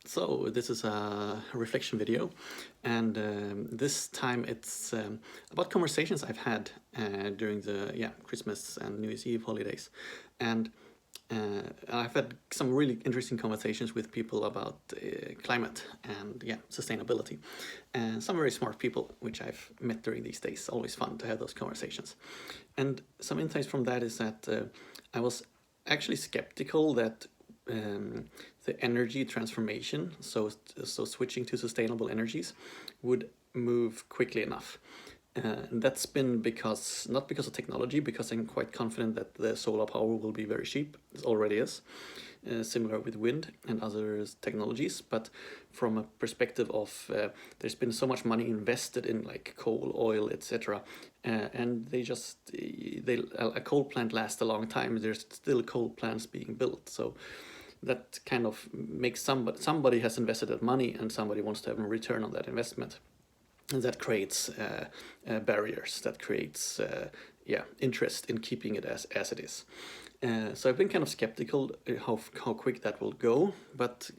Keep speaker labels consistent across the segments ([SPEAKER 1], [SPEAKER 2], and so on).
[SPEAKER 1] So this is a reflection video, and this time it's about conversations I've had during the Christmas and New Year's Eve holidays, and I've had some really interesting conversations with people about climate and sustainability, and some very smart people which I've met during these days. Always fun to have those conversations, and some insights from that is that I was actually skeptical that the energy transformation, so switching to sustainable energies, would move quickly enough. And that's been not because of technology, because I'm quite confident that the solar power will be very cheap. It already is, similar with wind and other technologies. But from a perspective of there's been so much money invested in like coal, oil, etc. And a coal plant lasts a long time. There's still coal plants being built. So that kind of makes somebody has invested that money and somebody wants to have a return on that investment. And that creates barriers, that creates interest in keeping it as it is. So I've been kind of skeptical how quick that will go, but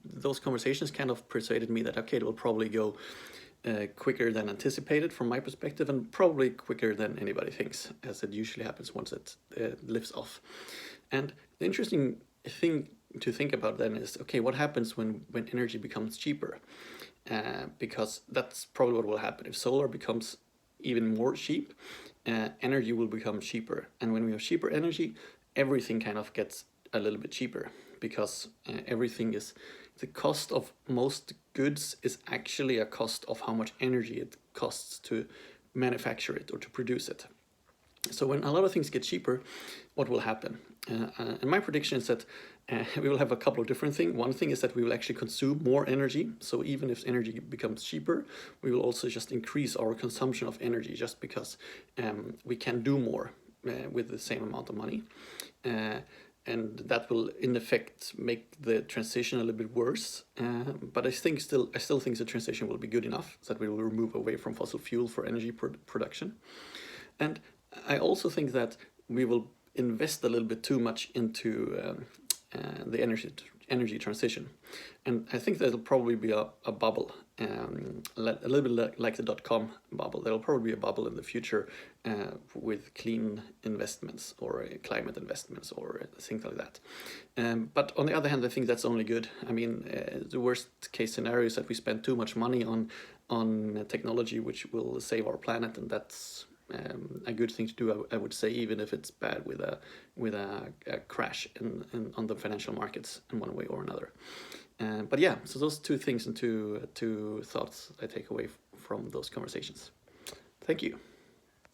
[SPEAKER 1] those conversations kind of persuaded me that okay, it will probably go quicker than anticipated from my perspective, and probably quicker than anybody thinks, as it usually happens once it lifts off. And the interesting thing to think about then is, okay, what happens when energy becomes cheaper? Because that's probably what will happen. If solar becomes even more cheap, energy will become cheaper. And when we have cheaper energy, everything kind of gets a little bit cheaper, because the cost of most goods is actually a cost of how much energy it costs to manufacture it or to produce it. So when a lot of things get cheaper, what will happen? And my prediction is that we will have a couple of different things. One thing is that we will actually consume more energy. So even if energy becomes cheaper, we will also just increase our consumption of energy, just because we can do more with the same amount of money. And that will, in effect, make the transition a little bit worse. But I still think the transition will be good enough that we will move away from fossil fuel for energy production. And I also think that we will invest a little bit too much into the energy transition, and I think there'll probably be a bubble, a little bit like the .com bubble. There'll probably be a bubble in the future with clean investments or climate investments or things like that. But on the other hand, I think that's only good. I mean, the worst case scenario is that we spend too much money on technology which will save our planet, and that's a good thing to do, I would say, even if it's bad with a crash on the financial markets in one way or another. But yeah, so those two things and two thoughts I take away from those conversations. Thank you.